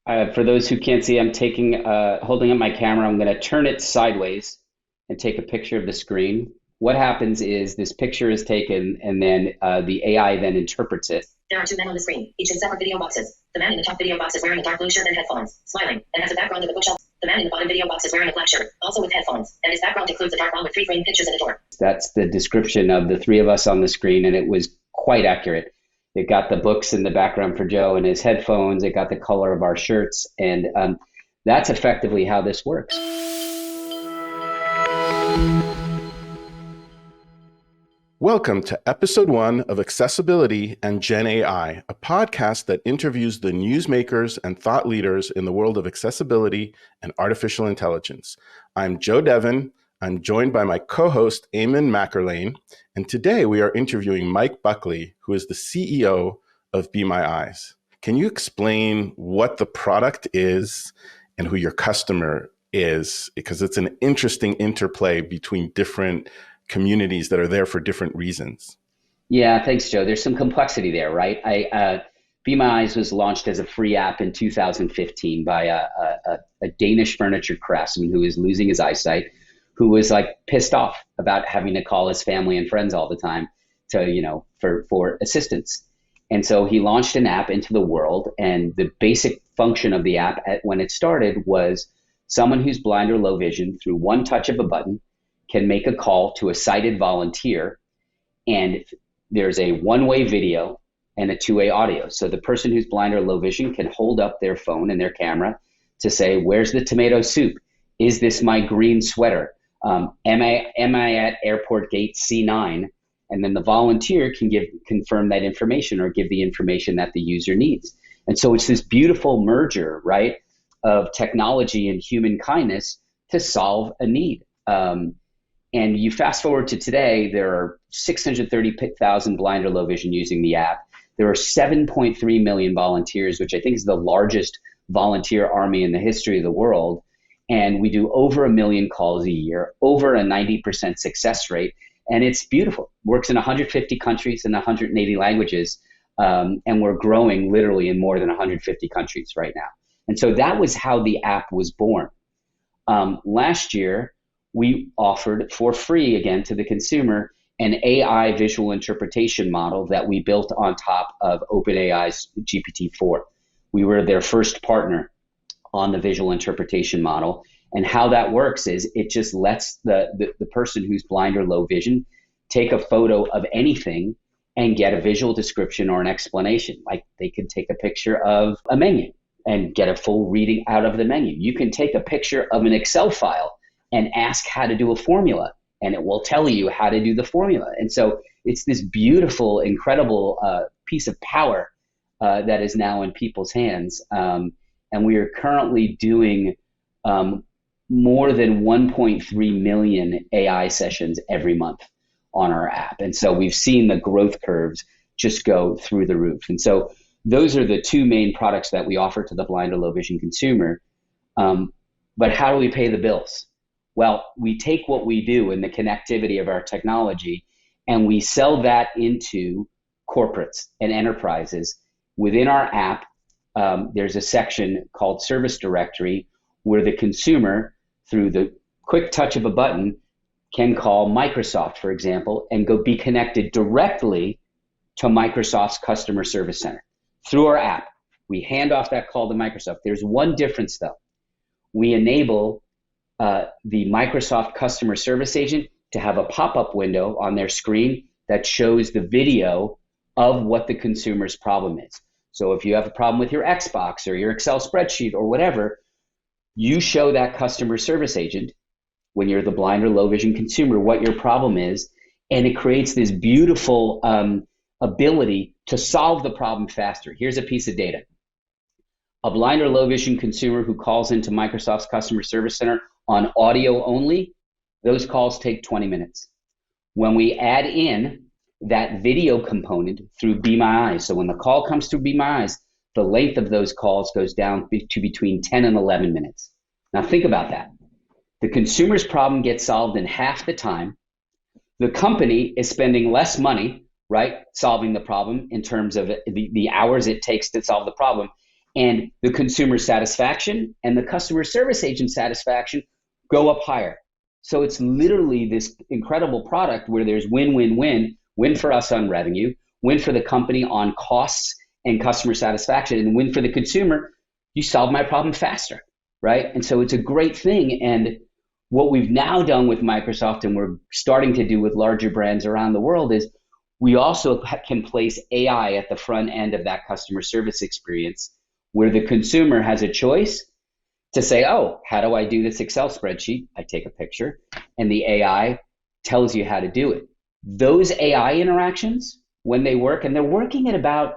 For those who can't see, I'm holding up my camera. I'm going to turn it sideways and take a picture of the screen. What happens is this picture is taken, and then the AI then interprets it. There are two men on the screen, each in separate video boxes. The man in the top video box is wearing a dark blue shirt and headphones, smiling, and has a background of a bookshelf. The man in the bottom video box is wearing a black shirt, also with headphones, and his background includes a dark wall with three framed pictures and a door. That's the description of the three of us on the screen, and it was quite accurate. It got the books in the background for Joe and his headphones. It got the color of our shirts, and that's effectively how this works. Welcome to episode 1 of Accessibility and Gen AI, a podcast that interviews the newsmakers and thought leaders in the world of accessibility and artificial intelligence. I'm Joe Devon. I'm joined by my co-host, Eamon McErlean, and today we are interviewing Mike Buckley, who is the CEO of Be My Eyes. Can you explain what the product is and who your customer is? Because it's an interesting interplay between different communities that are there for different reasons. Yeah, thanks, Joe. There's some complexity there, right? Be My Eyes was launched as a free app in 2015 by a Danish furniture craftsman who was losing his eyesight, who was like pissed off about having to call his family and friends all the time to, for assistance. And so he launched an app into the world, and the basic function of the app when it started was someone who's blind or low vision, through one touch of a button, can make a call to a sighted volunteer, and there's a one-way video and a two-way audio. So the person who's blind or low vision can hold up their phone and their camera to say, where's the tomato soup? Is this my green sweater? Am I at airport gate C9? And then the volunteer can confirm that information or give the information that the user needs. And so it's this beautiful merger, right, of technology and human kindness to solve a need. And you fast forward to today, there are 630,000 blind or low vision using the app. There are 7.3 million volunteers, which I think is the largest volunteer army in the history of the world. And we do over 1 million calls a year, over a 90% success rate. And it's beautiful. Works in 150 countries and 180 languages. And we're growing literally in more than 150 countries right now. And so that was how the app was born. Last year, we offered for free, again, to the consumer, an AI visual interpretation model that we built on top of OpenAI's GPT-4. We were their first partner on the visual interpretation model. And how that works is it just lets the person who's blind or low vision take a photo of anything and get a visual description or an explanation. Like they can take a picture of a menu and get a full reading out of the menu. You can take a picture of an Excel file and ask how to do a formula, and it will tell you how to do the formula. And so it's this beautiful, incredible piece of power that is now in people's hands. And we are currently doing more than 1.3 million AI sessions every month on our app. And so we've seen the growth curves just go through the roof. And so those are the two main products that we offer to the blind or low vision consumer. But how do we pay the bills? Well, we take what we do in the connectivity of our technology and we sell that into corporates and enterprises. Within our app, there's a section called Service Directory where the consumer, through the quick touch of a button, can call Microsoft, for example, and go be connected directly to Microsoft's customer service center. Through our app, we hand off that call to Microsoft. There's one difference, though. We enable the Microsoft customer service agent to have a pop-up window on their screen that shows the video of what the consumer's problem is. So if you have a problem with your Xbox or your Excel spreadsheet or whatever, you show that customer service agent, when you're the blind or low vision consumer, what your problem is, and it creates this beautiful ability to solve the problem faster. Here's a piece of data. A blind or low vision consumer who calls into Microsoft's customer service center on audio only, those calls take 20 minutes. When we add in that video component through Be My Eyes, so when the call comes through Be My Eyes, the length of those calls goes down to between 10 and 11 minutes. Now think about that. The consumer's problem gets solved in half the time. The company is spending less money, right, solving the problem in terms of the hours it takes to solve the problem. and the consumer satisfaction and the customer service agent satisfaction go up higher. So it's literally this incredible product where there's win, win, win, win for us on revenue, win for the company on costs and customer satisfaction, and win for the consumer. You solve my problem faster, right? And so it's a great thing. And what we've now done with Microsoft, and we're starting to do with larger brands around the world, is we also can place AI at the front end of that customer service experience, where the consumer has a choice to say, oh, how do I do this Excel spreadsheet? I take a picture, and the AI tells you how to do it. Those AI interactions, when they work, and they're working at about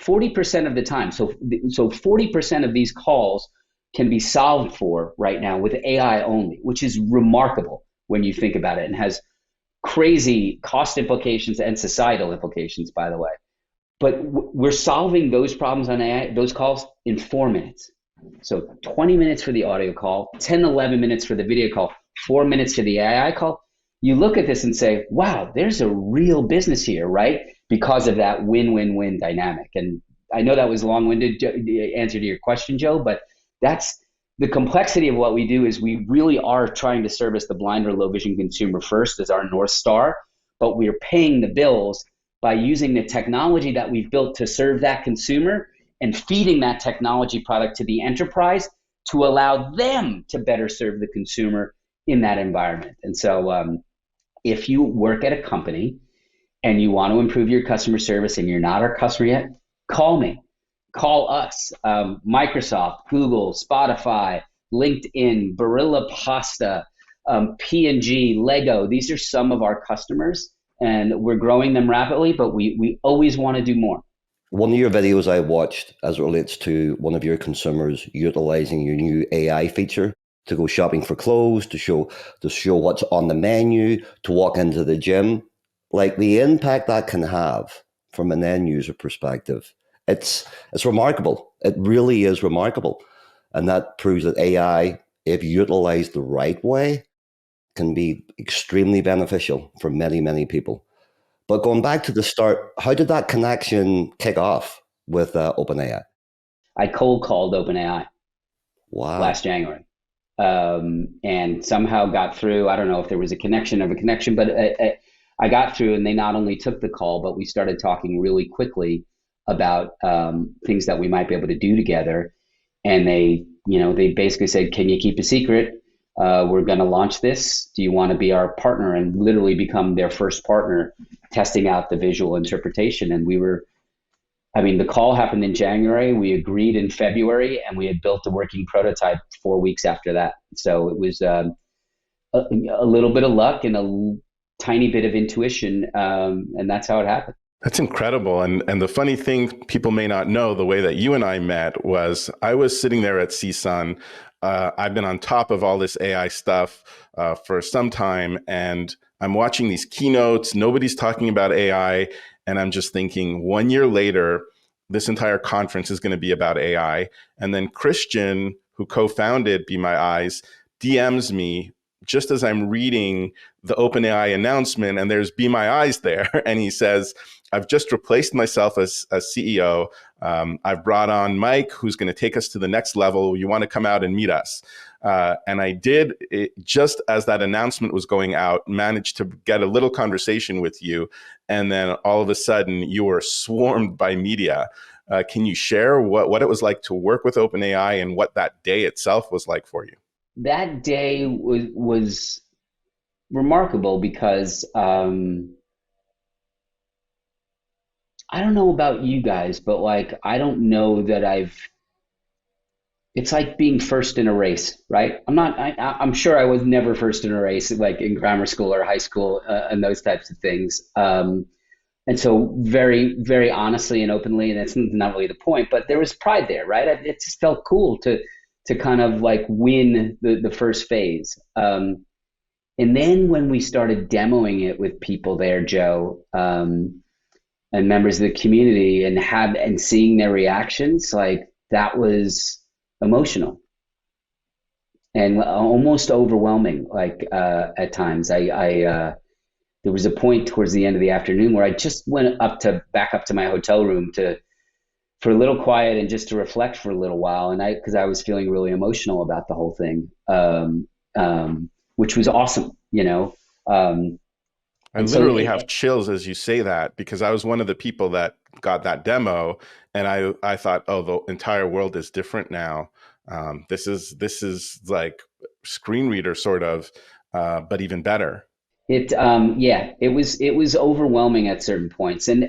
40% of the time. So 40% of these calls can be solved for right now with AI only, which is remarkable when you think about it, and has crazy cost implications and societal implications, by the way. But we're solving those problems on AI, those calls, in 4 minutes. So 20 minutes for the audio call, 10, 11 minutes for the video call, 4 minutes for the AI call. You look at this and say, wow, there's a real business here, right? Because of that win-win-win dynamic. And I know that was a long-winded answer to your question, Joe, but that's the complexity of what we do. Is we really are trying to service the blind or low vision consumer first as our North Star, but we're paying the bills by using the technology that we've built to serve that consumer and feeding that technology product to the enterprise to allow them to better serve the consumer in that environment. And so if you work at a company and you want to improve your customer service and you're not our customer yet, call me. Call us. Microsoft, Google, Spotify, LinkedIn, Barilla Pasta, P&G, Lego. These are some of our customers, and we're growing them rapidly, but we always want to do more. One of your videos I watched as it relates to one of your consumers utilizing your new AI feature to go shopping for clothes, to show what's on the menu, to walk into the gym, like the impact that can have from an end user perspective. It's remarkable. It really is remarkable. And that proves that AI, if utilized the right way, can be extremely beneficial for many, many people. But going back to the start, how did that connection kick off with OpenAI? I cold called OpenAI last January, and somehow got through. I don't know if there was a connection, but I got through, and they not only took the call, but we started talking really quickly about things that we might be able to do together. And they basically said, can you keep a secret? We're going to launch this. Do you want to be our partner? And literally become their first partner, testing out the visual interpretation. And the call happened in January. We agreed in February, and we had built a working prototype 4 weeks after that. So it was a little bit of luck and a tiny bit of intuition. And that's how it happened. That's incredible. And the funny thing people may not know, the way that you and I met was I was sitting there at CSUN. I've been on top of all this AI stuff for some time, and I'm watching these keynotes. Nobody's talking about AI. And I'm just thinking 1 year later, this entire conference is going to be about AI. And then Christian, who co-founded Be My Eyes, DMs me just as I'm reading the OpenAI announcement, and there's Be My Eyes there. And he says, I've just replaced myself as CEO. I've brought on Mike, who's going to take us to the next level. You want to come out and meet us? And I did, just as that announcement was going out, managed to get a little conversation with you. And then all of a sudden, you were swarmed by media. Can you share what it was like to work with OpenAI and what that day itself was like for you? That day was remarkable because I don't know about you guys, but I don't know that it's like being first in a race, right? I'm sure I was never first in a race, like in grammar school or high school and those types of things. And so very, very honestly and openly, and that's not really the point, but there was pride there, right? It just felt cool to kind of win the first phase. And then when we started demoing it with people there, Joe, and members of the community, and seeing their reactions, that was emotional and almost overwhelming. At times, there was a point towards the end of the afternoon where I just went back up to my hotel room for a little quiet and just to reflect for a little while. And because I was feeling really emotional about the whole thing, which was awesome, I literally have chills as you say that, because I was one of the people that got that demo, and I thought, oh, the entire world is different now. This is like screen reader sort of, but even better. It was overwhelming at certain points, and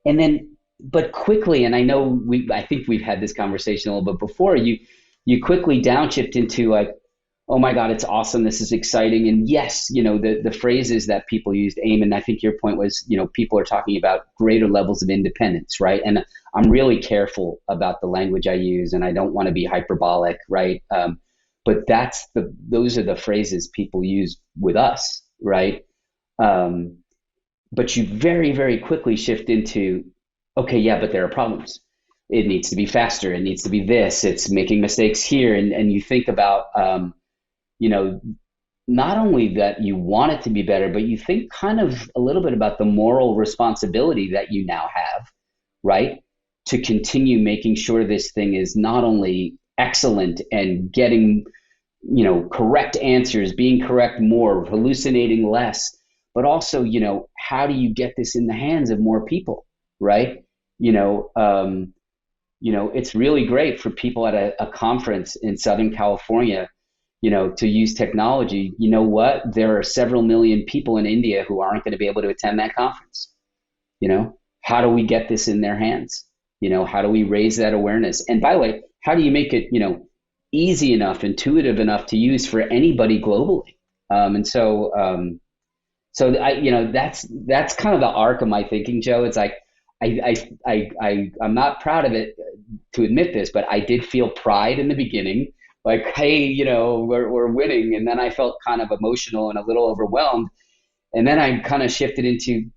then, but quickly, and I think we've had this conversation a little bit before. You quickly downshift into like, oh my God, it's awesome. This is exciting. And yes, the phrases that people used, Eamon, I think your point was, people are talking about greater levels of independence, right? And I'm really careful about the language I use, and I don't want to be hyperbolic, right? But those are the phrases people use with us, right? But you very, very quickly shift into, okay, yeah, but there are problems. It needs to be faster. It needs to be this. It's making mistakes here. And you think about, not only that you want it to be better, but you think kind of a little bit about the moral responsibility that you now have, right? To continue making sure this thing is not only excellent and getting, correct answers, being correct more, hallucinating less, but also, how do you get this in the hands of more people, right? It's really great for people at a conference in Southern California, to use technology. You know what? There are several million people in India who aren't going to be able to attend that conference. How do we get this in their hands? How do we raise that awareness? And by the way, how do you make it, easy enough, intuitive enough to use for anybody globally? So that's kind of the arc of my thinking, Joe. It's like, I'm not proud of it to admit this, but I did feel pride in the beginning, like, hey, we're winning. And then I felt kind of emotional and a little overwhelmed. And then I kind of shifted into,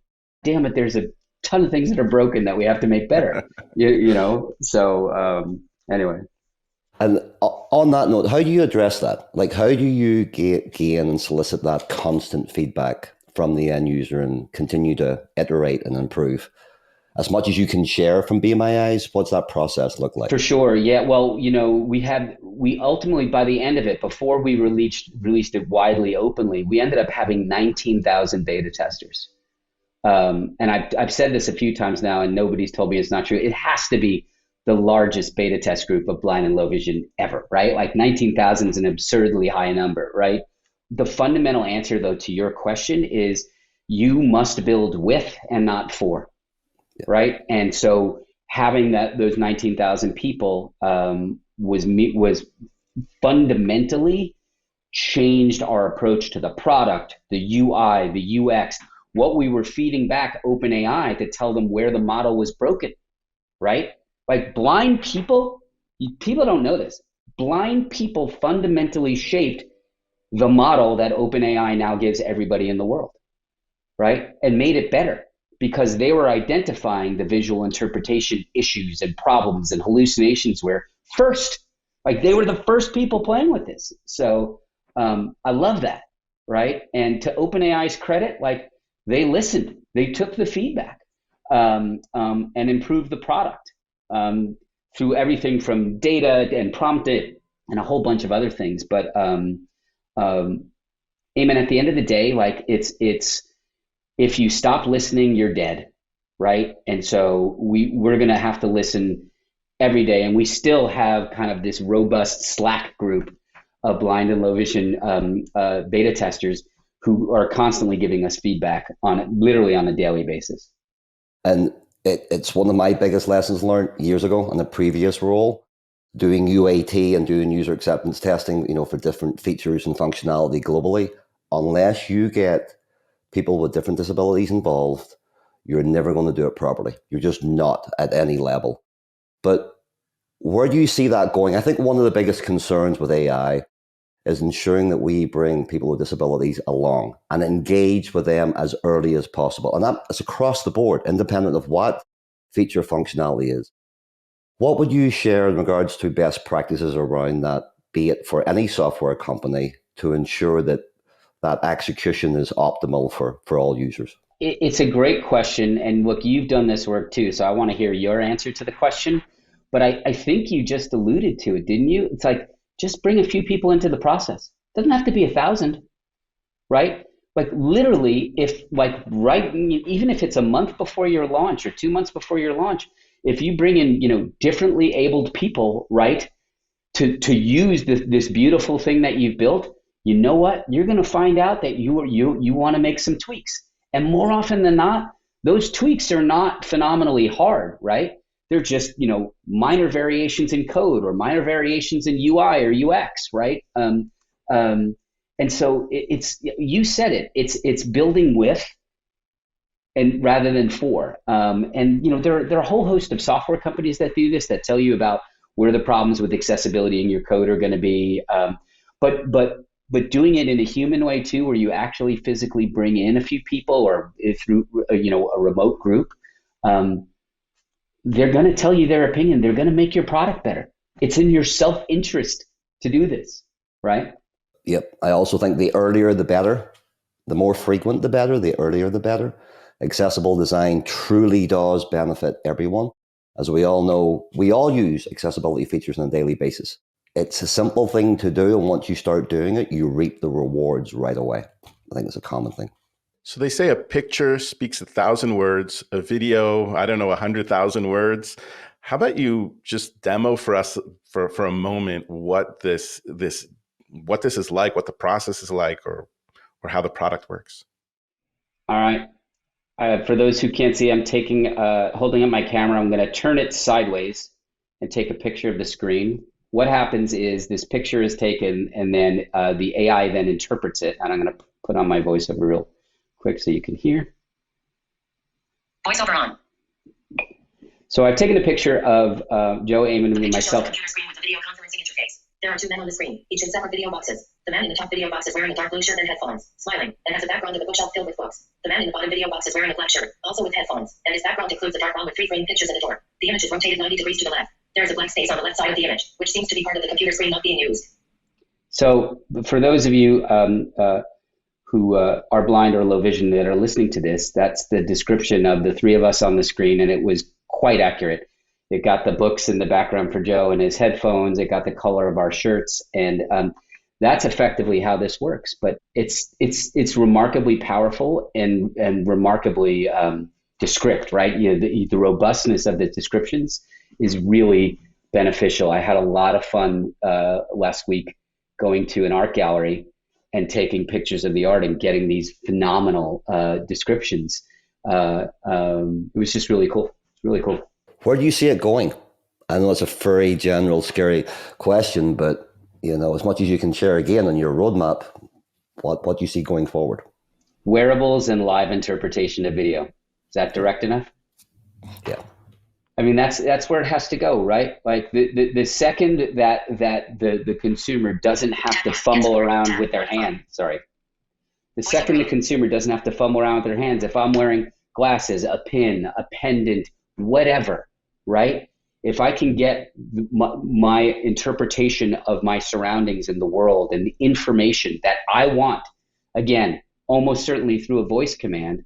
damn it, there's a ton of things that are broken that we have to make better, So anyway. And on that note, how do you address that? Like, how do you gain and solicit that constant feedback from the end user and continue to iterate and improve? As much as you can share from Be My Eyes, what's that process look like? For sure. Yeah. Well, we ultimately, by the end of it, before we released it widely, openly, we ended up having 19,000 beta testers. And I've said this a few times now, and nobody's told me it's not true. It has to be the largest beta test group of blind and low vision ever, right? Like 19,000 is an absurdly high number, right? The fundamental answer, though, to your question is you must build with and not for. Right. And so having those 19,000 people was fundamentally changed our approach to the product, the UI, the UX, what we were feeding back OpenAI to tell them where the model was broken. Right. Like blind people don't know this. Blind people fundamentally shaped the model that OpenAI now gives everybody in the world. Right. And made it better, because they were identifying the visual interpretation issues and problems and hallucinations where they were the first people playing with this. So I love that, right? And to OpenAI's credit, like they listened, they took the feedback and improved the product through everything from data and prompted and a whole bunch of other things. But Eamon, at the end of the day, like it's if you stop listening, you're dead, right? And so we're going to have to listen every day. And we still have kind of this robust Slack group of blind and low vision beta testers who are constantly giving us feedback literally on a daily basis. And it's one of my biggest lessons learned years ago in a previous role, doing UAT and doing user acceptance testing, for different features and functionality globally. Unless you get people with different disabilities involved, you're never going to do it properly. You're just not at any level. But where do you see that going? I think one of the biggest concerns with AI is ensuring that we bring people with disabilities along and engage with them as early as possible. And that is across the board, independent of what feature functionality is. What would you share in regards to best practices around that, be it for any software company, to ensure that execution is optimal for all users? It's a great question. And look, you've done this work too. So I want to hear your answer to the question. But I think you just alluded to it, didn't you? It's like, just bring a few people into the process. Doesn't have to be 1,000, right? Like literally, if like even if it's a month before your launch or 2 months before your launch, if you bring in, differently abled people, right, to use this beautiful thing that you've built, you know what? You're going to find out that you want to make some tweaks. And more often than not, those tweaks are not phenomenally hard, right? They're just, minor variations in code or minor variations in UI or UX, right? And so it's, you said it, it's building with and rather than for. And there are a whole host of software companies that do this, that tell you about where the problems with accessibility in your code are going to be. But doing it in a human way too, where you actually physically bring in a few people or through a remote group, they're going to tell you their opinion. They're going to make your product better. It's in your self-interest to do this, right? Yep. I also think the earlier the better, the more frequent the better, the earlier the better. Accessible design truly does benefit everyone. As we all know, we all use accessibility features on a daily basis. It's a simple thing to do, and once you start doing it, you reap the rewards right away. I think it's a common thing. So they say a picture speaks 1,000 words, a video, 100,000 words. How about you just demo for us for a moment what this is like, what the process is like, or how the product works? All right. For those who can't see, I'm holding up my camera. I'm going to turn it sideways and take a picture of the screen. What happens is this picture is taken, and then the AI then interprets it. And I'm going to put on my voiceover real quick so you can hear. Voiceover on. So I've taken a picture of Joe, Eamon, and myself. Computer screen with a video conferencing interface. There are two men on the screen, each in separate video boxes. The man in the top video box is wearing a dark blue shirt and headphones, smiling, and has a background of a bookshelf filled with books. The man in the bottom video box is wearing a black shirt, also with headphones, and his background includes a dark wall with free-frame pictures and a door. The image is rotated 90 degrees to the left. There is a black space on the left side of the image, which seems to be part of the computer screen not being used. So for those of you who are blind or low vision that are listening to this, that's the description of the three of us on the screen, and it was quite accurate. It got the books in the background for Joe and his headphones. It got the color of our shirts, and that's effectively how this works. But it's remarkably powerful and remarkably descript, right? The robustness of the descriptions is really beneficial. I had a lot of fun last week going to an art gallery and taking pictures of the art and getting these phenomenal descriptions. It was just really cool. It's really cool. Where do you see it going? I know it's a very general, scary question, but as much as you can share again on your roadmap, what do you see going forward? Wearables and live interpretation of video. Is that direct enough? Yeah. I mean, that's where it has to go, right? Like the second that the consumer doesn't have to fumble around with their hand. Sorry. The second the consumer doesn't have to fumble around with their hands. If I'm wearing glasses, a pin, a pendant, whatever, right? If I can get my interpretation of my surroundings in the world and the information that I want, again, almost certainly through a voice command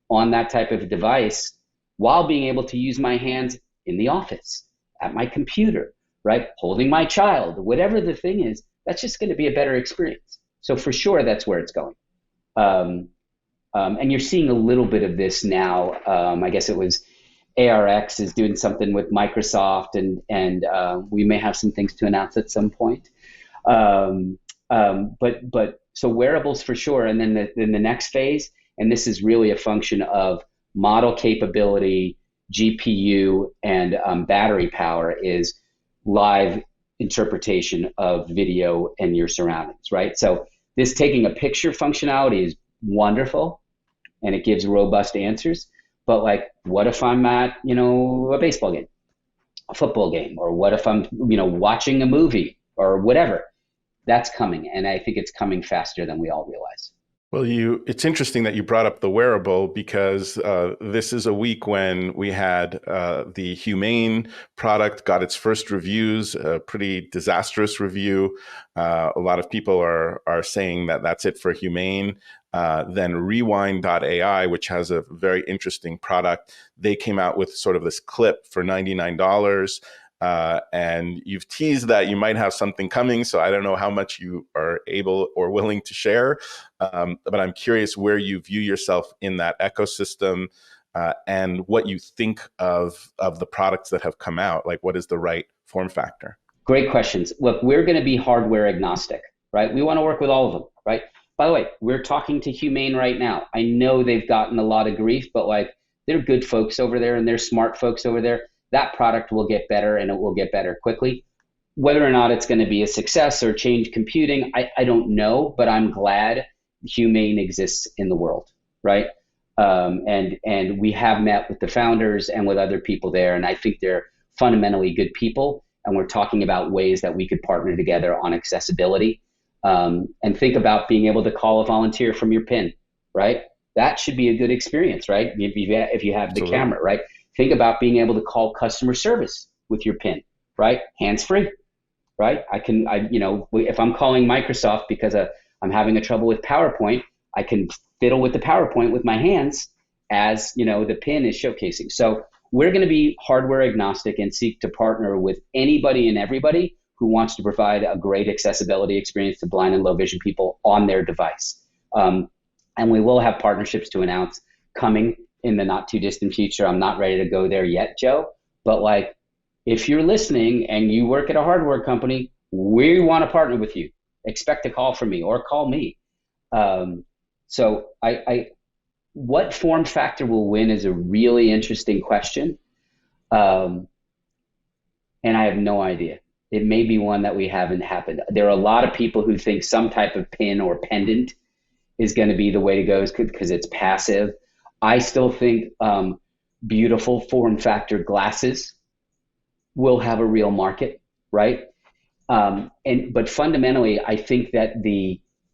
on that type of device, while being able to use my hands in the office, at my computer, right? Holding my child, whatever the thing is, that's just going to be a better experience. So for sure, that's where it's going. And you're seeing a little bit of this now. I guess it was ARX is doing something with Microsoft, and we may have some things to announce at some point. But so wearables for sure, and then the next phase, and this is really a function of model capability, GPU, and battery power, is live interpretation of video and your surroundings, right? So this taking a picture functionality is wonderful, and it gives robust answers. But like, what if I'm at, a baseball game, a football game, or what if I'm, watching a movie or whatever? That's coming, and I think it's coming faster than we all realize. Well, it's interesting that you brought up the wearable because this is a week when we had the Humane product got its first reviews, a pretty disastrous review. A lot of people are saying that that's it for Humane. Then Rewind.ai, which has a very interesting product, they came out with sort of this clip for $99. And you've teased that you might have something coming. So I don't know how much you are able or willing to share. But I'm curious where you view yourself in that ecosystem and what you think of the products that have come out. Like, what is the right form factor? Great questions. Look, we're going to be hardware agnostic, right? We want to work with all of them, right? By the way, we're talking to Humane right now. I know they've gotten a lot of grief, but like they're good folks over there and they're smart folks over there. That product will get better and it will get better quickly. Whether or not it's going to be a success or change computing, I don't know, but I'm glad Humane exists in the world, right? And we have met with the founders and with other people there, and I think they're fundamentally good people, and we're talking about ways that we could partner together on accessibility. And think about being able to call a volunteer from your PIN, right? That should be a good experience, right? If you have the Absolutely. camera, right? Think about being able to call customer service with your PIN, right? Hands-free, right? If I'm calling Microsoft because I'm having a trouble with PowerPoint, I can fiddle with the PowerPoint with my hands as, the PIN is showcasing. So we're going to be hardware agnostic and seek to partner with anybody and everybody who wants to provide a great accessibility experience to blind and low vision people on their device. And we will have partnerships to announce coming in the not too distant future. I'm not ready to go there yet, Joe, but like, if you're listening and you work at a hardware company, we want to partner with you. Expect a call from me or call me. So what form factor will win is a really interesting question. And I have no idea. It may be one that we haven't happened. There are a lot of people who think some type of pin or pendant is going to be the way to go because it's passive. I still think beautiful form factor glasses will have a real market, right? But fundamentally, I think that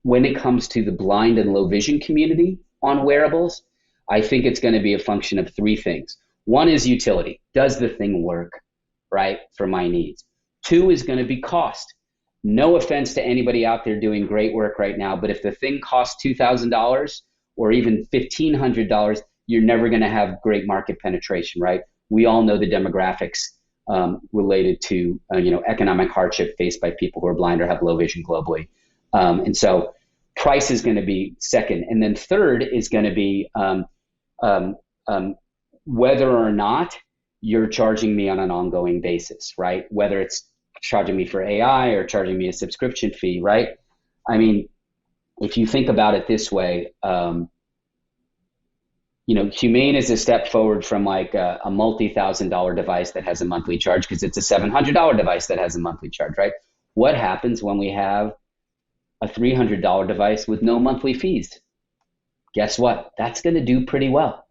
when it comes to the blind and low vision community on wearables, I think it's going to be a function of three things. One is utility. Does the thing work, right, for my needs? Two is going to be cost. No offense to anybody out there doing great work right now, but if the thing costs $2,000 or even $1,500, you're never going to have great market penetration, right? We all know the demographics related to economic hardship faced by people who are blind or have low vision globally. And so price is going to be second. And then third is going to be whether or not you're charging me on an ongoing basis, right? Whether it's charging me for AI or charging me a subscription fee, right? I mean, if you think about it this way, Humane is a step forward from like a multi-$1,000 device that has a monthly charge because it's a $700 device that has a monthly charge, right? What happens when we have a $300 device with no monthly fees? Guess what? That's going to do pretty well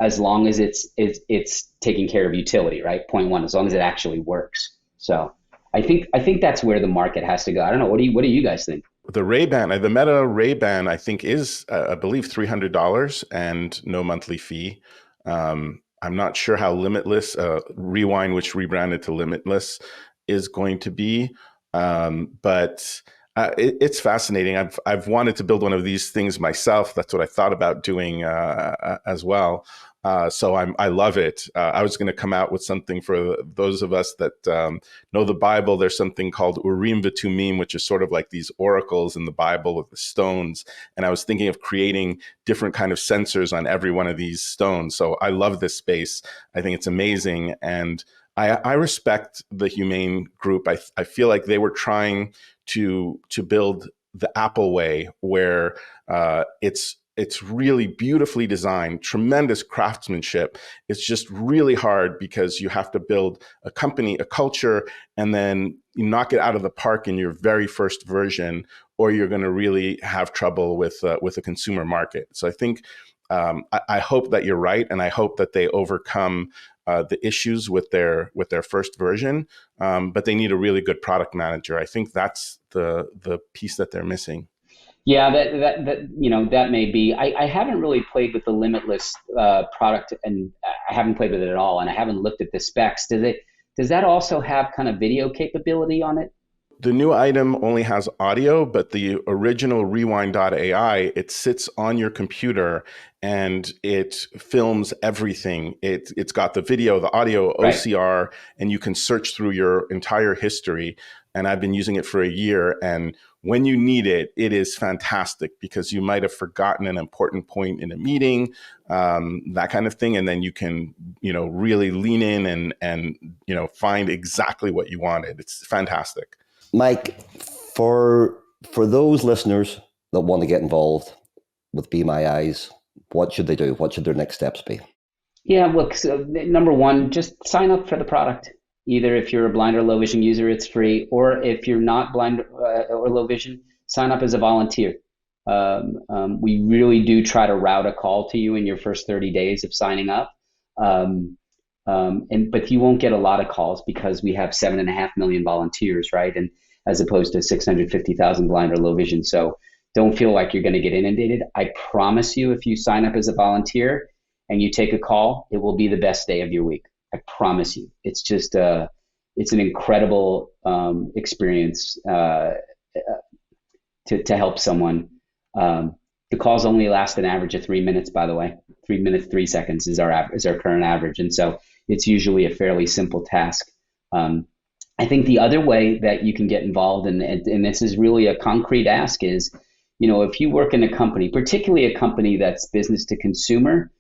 as long as it's taking care of utility, right? Point one, as long as it actually works. So I think that's where the market has to go. I don't know. What do you guys think? The Ray-Ban, the Meta Ray-Ban, I think is, I believe, $300 and no monthly fee. I'm not sure how Limitless, Rewind, which rebranded to Limitless, is going to be, but it's fascinating. I've wanted to build one of these things myself. That's what I thought about doing as well. So I love it. I was going to come out with something for those of us that know the Bible. There's something called Urim V'Tumim, which is sort of like these oracles in the Bible with the stones. And I was thinking of creating different kind of sensors on every one of these stones. So I love this space. I think it's amazing. And I respect the Humane group. I feel like they were trying to build the Apple way, where it's really beautifully designed, tremendous craftsmanship. It's just really hard because you have to build a company, a culture, and then you knock it out of the park in your very first version, or you're going to really have trouble with a consumer market. So I think I hope that you're right, and I hope that they overcome the issues with their first version, but they need a really good product manager. I think that's the piece that they're missing. Yeah, that may be. I haven't really played with the Limitless product, and I haven't played with it at all, and I haven't looked at the specs. Does that also have kind of video capability on it? The new item only has audio, but the original Rewind.ai, it sits on your computer and it films everything. It's got the video, the audio, OCR, right, and you can search through your entire history. And I've been using it for a year. And when you need it, it is fantastic because you might have forgotten an important point in a meeting, that kind of thing. And then you can, really lean in and find exactly what you wanted. It's fantastic. Mike, for those listeners that want to get involved with Be My Eyes, what should they do? What should their next steps be? Yeah, look, so number one, just sign up for the product. Either if you're a blind or low vision user, it's free, or if you're not blind or low vision, sign up as a volunteer. We really do try to route a call to you in your first 30 days of signing up. But you won't get a lot of calls because we have 7.5 million volunteers, right? And as opposed to 650,000 blind or low vision. So don't feel like you're going to get inundated. I promise you, if you sign up as a volunteer and you take a call, it will be the best day of your week. I promise you. It's just it's an incredible experience to help someone. The calls only last an average of 3 minutes, by the way. 3 minutes, 3 seconds is our current average. And so it's usually a fairly simple task. I think the other way that you can get involved, and this is really a concrete ask, is, if you work in a company, particularly a company that's business to consumer,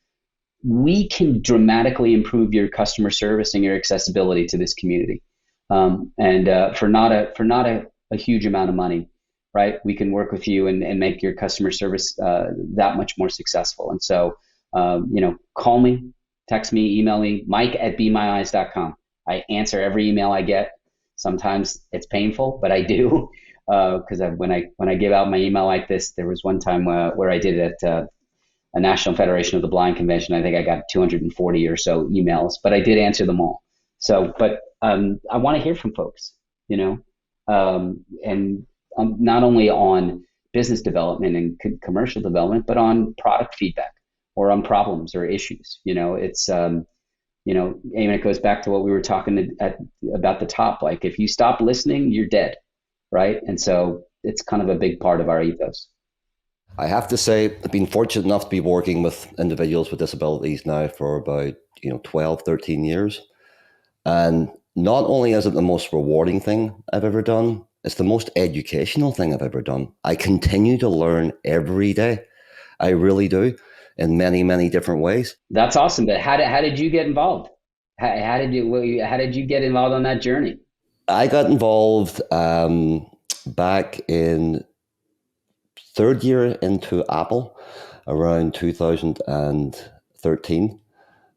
we can dramatically improve your customer service and your accessibility to this community. For not a huge amount of money, right? We can work with you and make your customer service that much more successful. And so, call me, text me, email me, mike@bemyeyes.com. I answer every email I get. Sometimes it's painful, but I do, because when I give out my email like this, there was one time where I did it at a National Federation of the Blind convention. I think I got 240 or so emails, but I did answer them all. So, but I want to hear from folks, and not only on business development and commercial development, but on product feedback or on problems or issues. It's Eamon, it goes back to what we were talking about the top. Like, if you stop listening, you're dead, right? And so it's kind of a big part of our ethos. I have to say, I've been fortunate enough to be working with individuals with disabilities now for about 12, 13 years. And not only is it the most rewarding thing I've ever done, it's the most educational thing I've ever done. I continue to learn every day. I really do, in many, many different ways. That's awesome. But how did you get involved? How did you get involved on that journey? I got involved back in third year into Apple around 2013,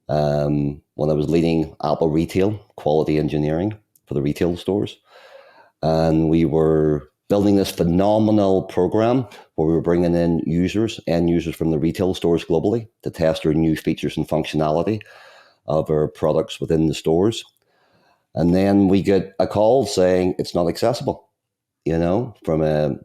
when I was leading Apple retail quality engineering for the retail stores. And we were building this phenomenal program where we were bringing in end users from the retail stores globally to test our new features and functionality of our products within the stores. And then we get a call saying it's not accessible, from a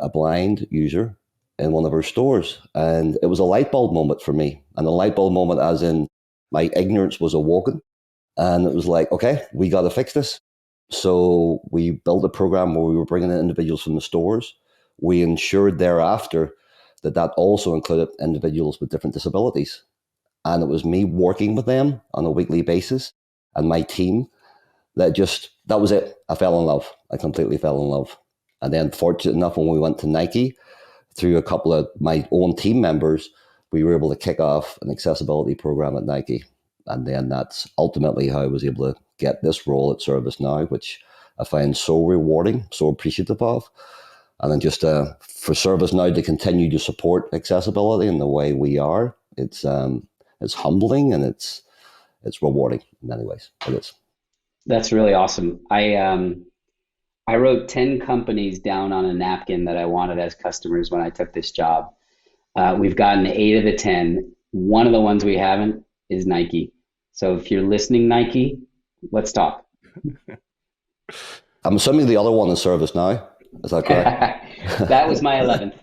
blind user in one of our stores. And it was a light bulb moment for me. And a light bulb moment as in my ignorance was awoken. And it was like, okay, we got to fix this. So we built a program where we were bringing in individuals from the stores. We ensured thereafter that also included individuals with different disabilities. And it was me working with them on a weekly basis and my team that was it. I fell in love. I completely fell in love. And then fortunate enough, when we went to Nike, through a couple of my own team members, we were able to kick off an accessibility program at Nike. And then that's ultimately how I was able to get this role at ServiceNow, which I find so rewarding, so appreciative of. And then just for ServiceNow to continue to support accessibility in the way we are, it's humbling and it's rewarding in many ways. It is. That's really awesome. I wrote 10 companies down on a napkin that I wanted as customers when I took this job. We've gotten 8 of the 10. One of the ones we haven't is Nike. So if you're listening, Nike, let's talk. I'm assuming the other one is ServiceNow. Is that correct? That was my 11th.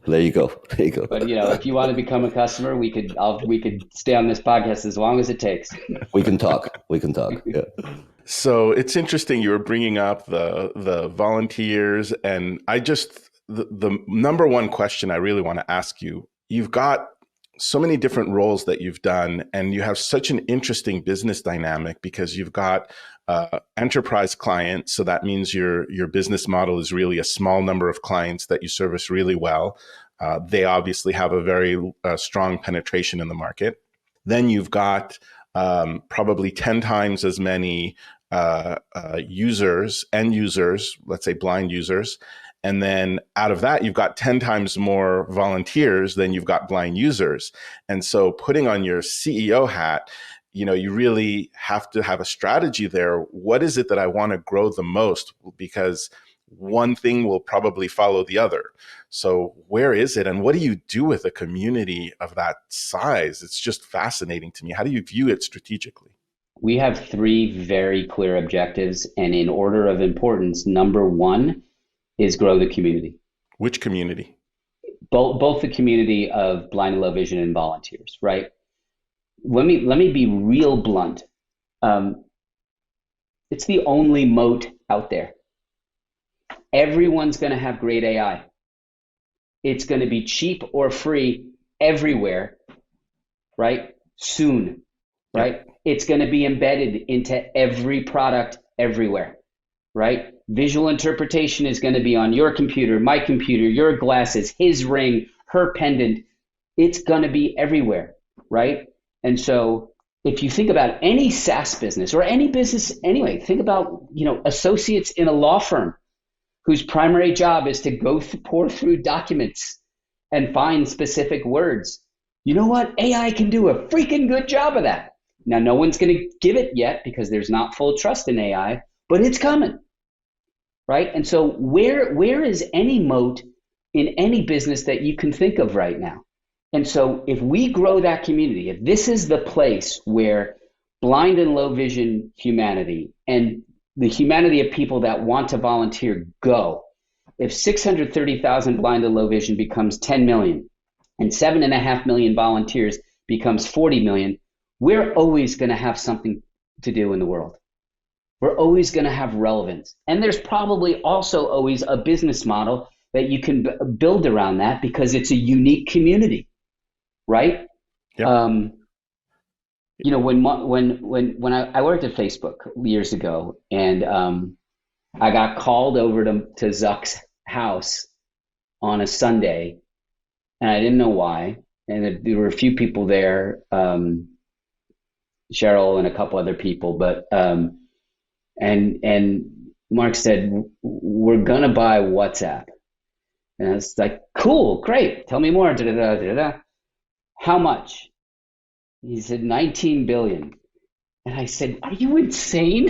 There you go. There you go. But if you want to become a customer, we could stay on this podcast as long as it takes. We can talk. We can talk. Yeah. So it's interesting you were bringing up the volunteers, and the number one question I really want to ask you, you've got so many different roles that you've done, and you have such an interesting business dynamic because you've got enterprise clients. So that means your business model is really a small number of clients that you service really well. They obviously have a very strong penetration in the market. Then you've got probably 10 times as many users, end users, let's say blind users. And then out of that, you've got 10 times more volunteers than you've got blind users. And so putting on your CEO hat, you really have to have a strategy there. What is it that I want to grow the most? Because one thing will probably follow the other. So where is it? And what do you do with a community of that size? It's just fascinating to me. How do you view it strategically? We have 3 very clear objectives. And in order of importance, number 1 is grow the community. Which community? Both the community of blind and low vision and volunteers, right? Let me be real blunt. It's the only moat out there. Everyone's going to have great AI. It's going to be cheap or free everywhere, right? Soon, right? It's going to be embedded into every product everywhere, right? Visual interpretation is going to be on your computer, my computer, your glasses, his ring, her pendant. It's going to be everywhere, right? And so if you think about any SaaS business or any business anyway, think about, associates in a law firm whose primary job is to pour through documents and find specific words. You know what? AI can do a freaking good job of that. Now, no one's going to give it yet because there's not full trust in AI, but it's coming, right? And so where is any moat in any business that you can think of right now? And so if we grow that community, if this is the place where blind and low vision humanity and the humanity of people that want to volunteer go, if 630,000 blind and low vision becomes 10 million and 7.5 million volunteers becomes 40 million, we're always going to have something to do in the world. We're always going to have relevance. And there's probably also always a business model that you can build around that because it's a unique community, right? Yep. When I worked at Facebook years ago, and I got called over to Zuck's house on a Sunday, and I didn't know why. And there were a few people there, Cheryl and a couple other people, but and Mark said, "We're gonna buy WhatsApp," and I was like, "Cool, great, tell me more." How much? He said 19 billion. And I said, "Are you insane?"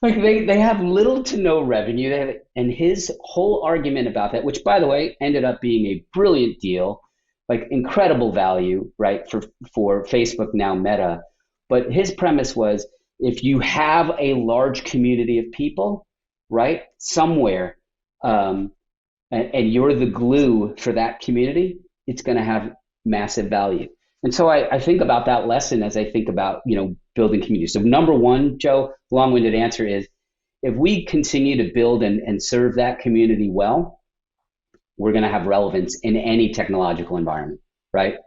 Like they have little to no revenue. And his whole argument about that, which by the way ended up being a brilliant deal, like incredible value, right, for Facebook, now Meta. But his premise was, if you have a large community of people, right, somewhere, and you're the glue for that community, it's going to have massive value. And so I think about that lesson as I think about, building community. So number 1, Joe, long-winded answer is, if we continue to build and serve that community well, we're going to have relevance in any technological environment, right?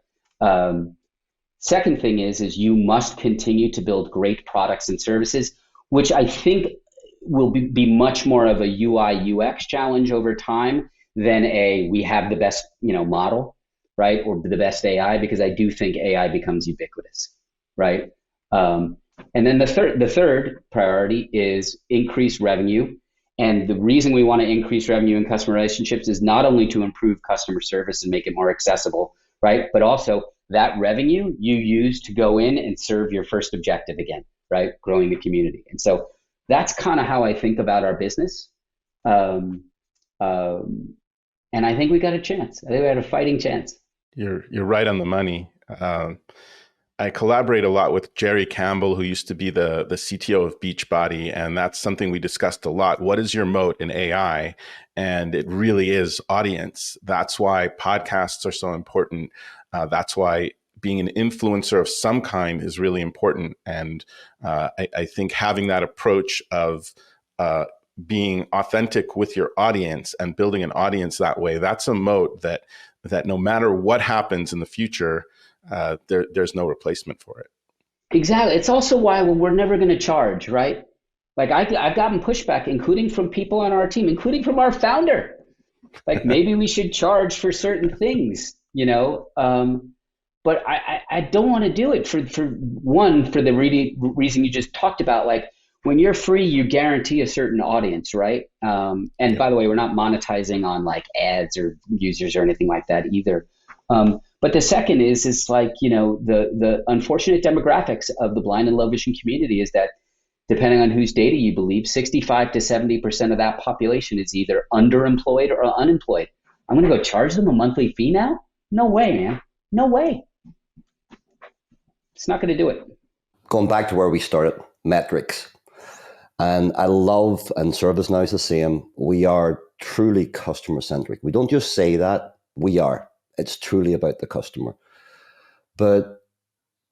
Second thing is you must continue to build great products and services, which I think will be much more of a UI UX challenge over time than we have the best, model, right? Or the best AI, because I do think AI becomes ubiquitous, right? And then the third priority is increase revenue. And the reason we want to increase revenue in customer relationships is not only to improve customer service and make it more accessible, right? But also that revenue you use to go in and serve your first objective again, right? Growing the community. And so that's kind of how I think about our business. And I think we got a chance. I think we had a fighting chance. You're right on the money. I collaborate a lot with Jerry Campbell, who used to be the CTO of Beachbody, and that's something we discussed a lot. What is your moat in AI? And it really is audience. That's why podcasts are so important. That's why being an influencer of some kind is really important. And I think having that approach of being authentic with your audience and building an audience that way, that's a moat that no matter what happens in the future, there's no replacement for it. Exactly. It's also why we're never going to charge, right? Like I've gotten pushback, including from people on our team, including from our founder. Like maybe we should charge for certain things, you know? But I don't want to do it for the reason you just talked about. Like when you're free, you guarantee a certain audience, right? And by the way, we're not monetizing on like ads or users or anything like that either. But the second is like, you know, the unfortunate demographics of the blind and low vision community is that depending on whose data you believe, 65 to 70% of that population is either underemployed or unemployed. I'm going to go charge them a monthly fee now? No way, man. No way. It's not going to do it. Going back to where we started, metrics. And I love, and ServiceNow is the same, we are truly customer centric. We don't just say that, we are. It's truly about the customer. But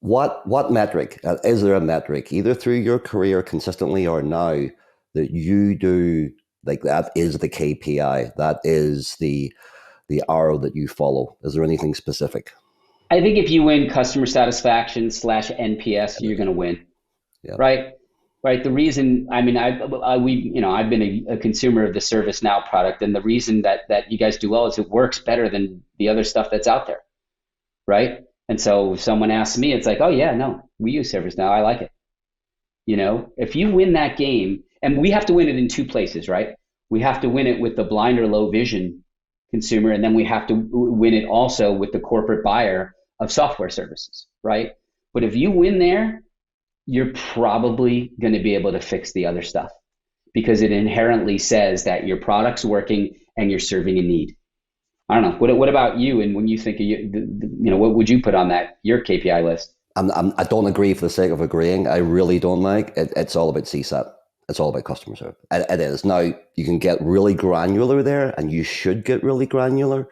what metric, is there a metric, either through your career consistently or now, that you do, like that is the KPI, that is the arrow that you follow? Is there anything specific? I think if you win customer satisfaction / NPS, you're going to win, right? Right. The reason, I mean, I've been a consumer of the ServiceNow product, and the reason that you guys do well is it works better than the other stuff that's out there, right? And so if someone asks me, it's like, oh yeah, no, we use ServiceNow, I like it. You know, if you win that game, and we have to win it in two places, right? We have to win it with the blind or low vision consumer, and then we have to win it also with the corporate buyer of software services, right? But if you win there, you're probably going to be able to fix the other stuff because it inherently says that your product's working and you're serving a need. I don't know. What about you? And when you think of what would you put on your KPI list? I don't agree for the sake of agreeing. I really don't, Mike. It's all about CSAT. It's all about customer service. It is. Now, you can get really granular there, and you should get really granular.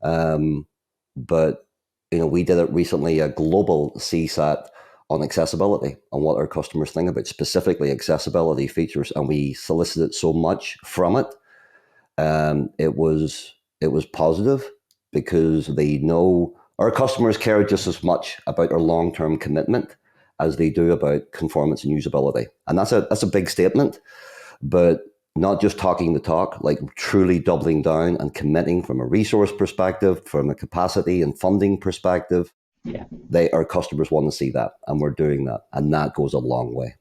But, we did it recently, a global CSAT on accessibility and what our customers think about specifically accessibility features. And we solicited so much from it. It was positive because they know our customers care just as much about our long-term commitment as they do about conformance and usability. And that's a big statement, but not just talking the talk, like truly doubling down and committing from a resource perspective, from a capacity and funding perspective. Yeah, our customers want to see that, and we're doing that, and that goes a long way.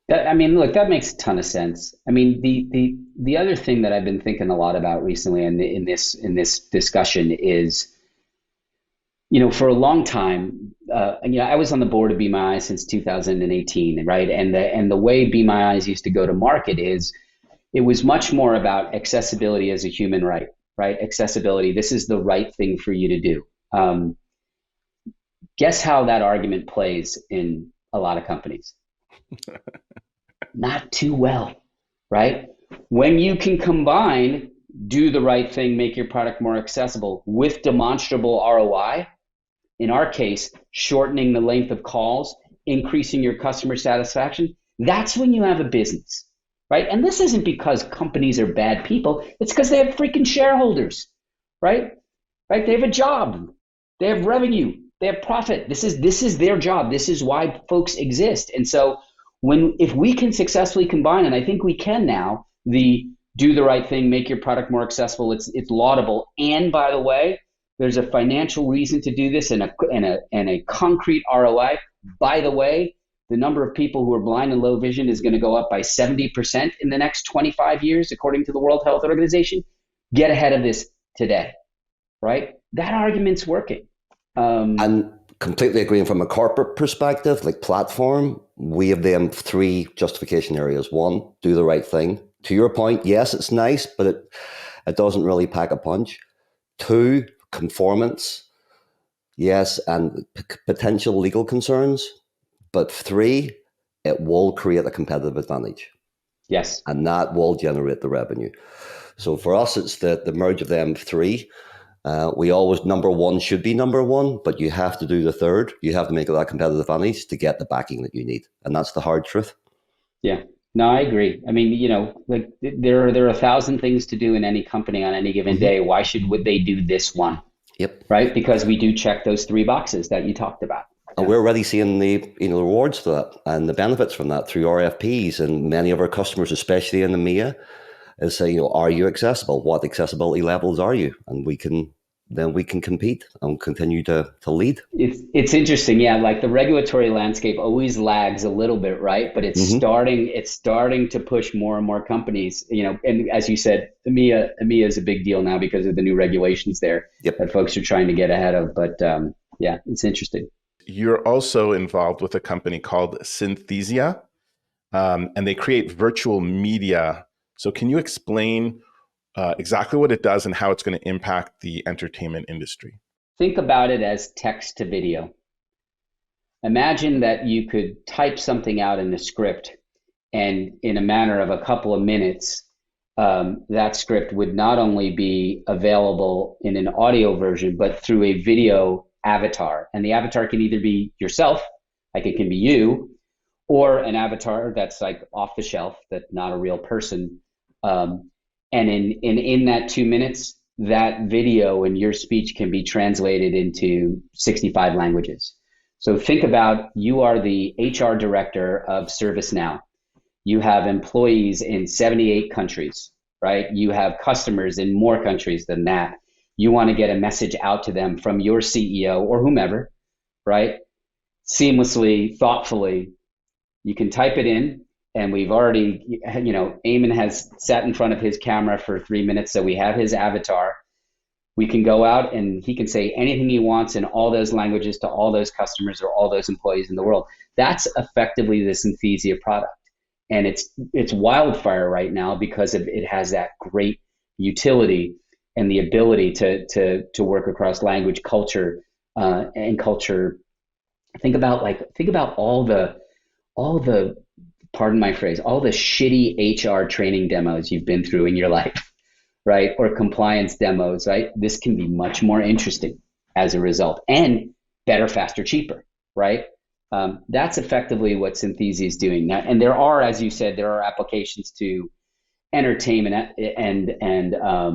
Look, that makes a ton of sense. I mean, the other thing that I've been thinking a lot about recently, and in this discussion is, for a long time, I was on the board of Be My Eyes since 2018, right? And the way Be My Eyes used to go to market is, it was much more about accessibility as a human right? Accessibility. This is the right thing for you to do. Guess how that argument plays in a lot of companies? Not too well, right? When you can combine do the right thing, make your product more accessible with demonstrable ROI, in our case, shortening the length of calls, increasing your customer satisfaction, that's when you have a business, right? And this isn't because companies are bad people. It's because they have freaking shareholders, right? They have a job. They have revenue. They have profit. This is their job. This is why folks exist. And so if we can successfully combine, and I think we can now, the do the right thing, make your product more accessible, it's laudable. And by the way, there's a financial reason to do this and a concrete ROI. By the way, the number of people who are blind and low vision is going to go up by 70% in the next 25 years, according to the World Health Organization. Get ahead of this today, right? That argument's working. And completely agreeing from a corporate perspective, like platform, we have them three justification areas. One, do the right thing. To your point, yes, it's nice, but it doesn't really pack a punch. Two, conformance. Yes, and potential legal concerns. But 3, it will create a competitive advantage. Yes. And that will generate the revenue. So for us, it's the merge of them 3. We always, number 1 should be number 1, but you have to do the 3rd. You have to make it that competitive advantage to get the backing that you need. And that's the hard truth. Yeah. No, I agree. I mean, like there are 1,000 things to do in any company on any given day. Why would they do this one? Yep. Right? Because we do check those 3 boxes that you talked about. And we're already seeing the rewards for that and the benefits from that through RFPs, and many of our customers, especially in the EMEA, is say, are you accessible? What accessibility levels are you? And we can compete and continue to lead. It's interesting, yeah. Like the regulatory landscape always lags a little bit, right? But it's starting to push more and more companies. And as you said, EMEA is a big deal now because of the new regulations there that folks are trying to get ahead of. But yeah, it's interesting. You're also involved with a company called Synthesia, and they create virtual media. So can you explain exactly what it does and how it's going to impact the entertainment industry? Think about it as text to video. Imagine that you could type something out in a script, and in a matter of a couple of minutes, that script would not only be available in an audio version, but through a video avatar. And the avatar can either be yourself, like it can be you, or an avatar that's like off the shelf, that's not a real person. And in that 2 minutes, that video and your speech can be translated into 65 languages. So think about, you are the HR director of ServiceNow. You have employees in 78 countries, right? You have customers in more countries than that. You want to get a message out to them from your CEO or whomever, right? Seamlessly, thoughtfully. You can type it in, and we've already, Eamon has sat in front of his camera for 3 minutes, so we have his avatar. We can go out and he can say anything he wants in all those languages to all those customers or all those employees in the world. That's effectively the Synthesia product. And it's wildfire right now because it has that great utility and the ability to work across language, culture, and culture. Think about all the, pardon my phrase, all the shitty HR training demos you've been through in your life, right? Or compliance demos, right? This can be much more interesting as a result, and better, faster, cheaper, right? That's effectively what Synthesia is doing now. And there are, as you said, there are applications to entertainment and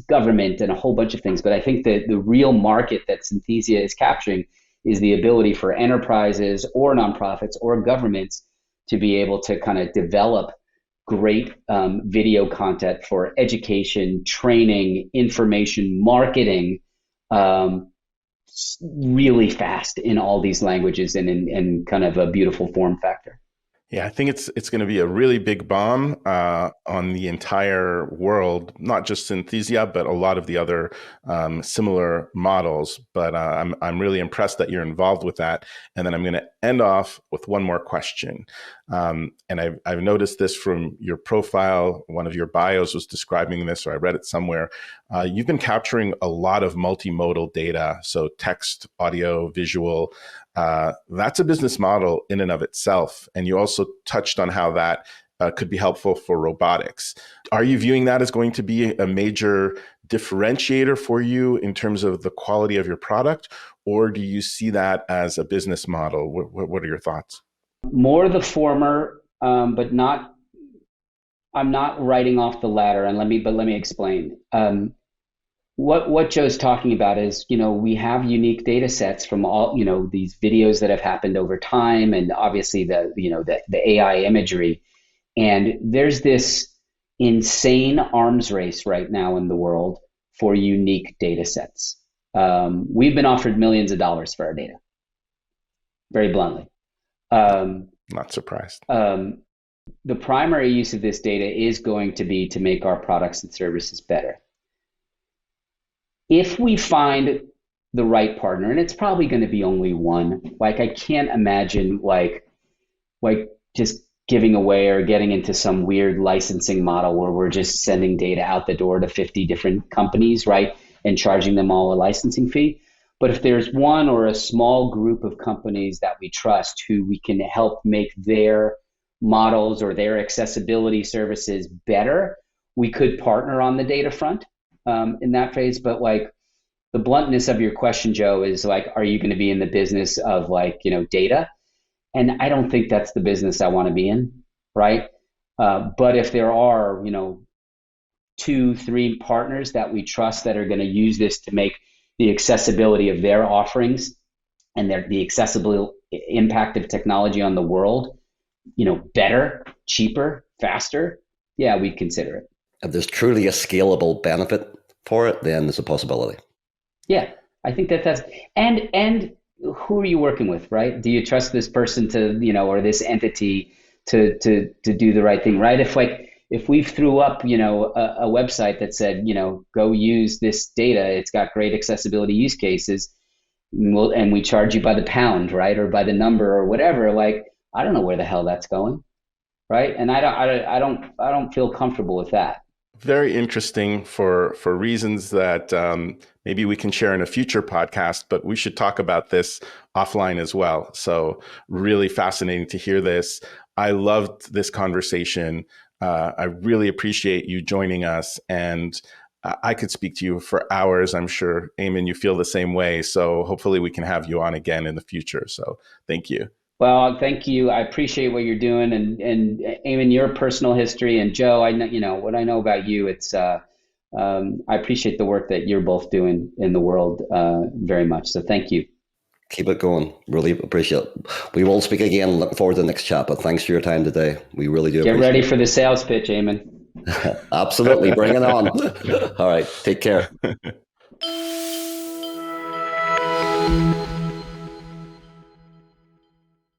government and a whole bunch of things. But I think that the real market that Synthesia is capturing is the ability for enterprises or nonprofits or governments to be able to kind of develop great video content for education, training, information, marketing, really fast in all these languages and in kind of a beautiful form factor. Yeah, I think it's going to be a really big bomb on the entire world, not just Synthesia, but a lot of the other similar models. But I'm really impressed that you're involved with that. And then I'm going to end off with one more question. And I've noticed this from your profile. One of your bios was describing this, or I read it somewhere. You've been capturing a lot of multimodal data, so text, audio, visual. That's a business model in and of itself. And you also touched on how that could be helpful for robotics. Are you viewing that as going to be a major differentiator for you in terms of the quality of your product? Or do you see that as a business model? What are your thoughts? More the former, but not. I'm not writing off the latter. And let me explain. What Joe's talking about is, we have unique data sets from all, these videos that have happened over time, and obviously the AI imagery. And there's this insane arms race right now in the world for unique data sets. We've been offered millions of dollars for our data, very bluntly. Not surprised. The primary use of this data is going to be to make our products and services better. If we find the right partner, and it's probably going to be only one, like I can't imagine like just giving away or getting into some weird licensing model where we're just sending data out the door to 50 different companies, right, and charging them all a licensing fee. But if there's one or a small group of companies that we trust who we can help make their models or their accessibility services better, we could partner on the data front in that phase. But like the bluntness of your question, Joe, is like, are you going to be in the business of like, data? And I don't think that's the business I want to be in, right? But if there are, 2-3 partners that we trust that are going to use this to make the accessibility of their offerings and the accessible impact of technology on the world, better, cheaper, faster, yeah, we'd consider it. If there's truly a scalable benefit for it, then there's a possibility. Yeah, I think that's and who are you working with, right? Do you trust this person to, or this entity to do the right thing, right? If we threw up, a website that said, go use this data, it's got great accessibility use cases, and we charge you by the pound, right, or by the number or whatever, like I don't know where the hell that's going, right? And I don't feel comfortable with that. Very interesting for reasons that maybe we can share in a future podcast, but we should talk about this offline as well. So really fascinating to hear this. I loved this conversation. I really appreciate you joining us, and I could speak to you for hours. I'm sure, Eamon, you feel the same way. So hopefully we can have you on again in the future. So thank you. Well, thank you. I appreciate what you're doing, and Eamon, your personal history, and Joe, I know, what I know about you. It's I appreciate the work that you're both doing in the world very much. So thank you. Keep it going. Really appreciate it. We will speak again. Looking forward to the next chat. But thanks for your time today. We really do. Get ready for the sales pitch, Eamon. Absolutely. Bring it on. All right. Take care.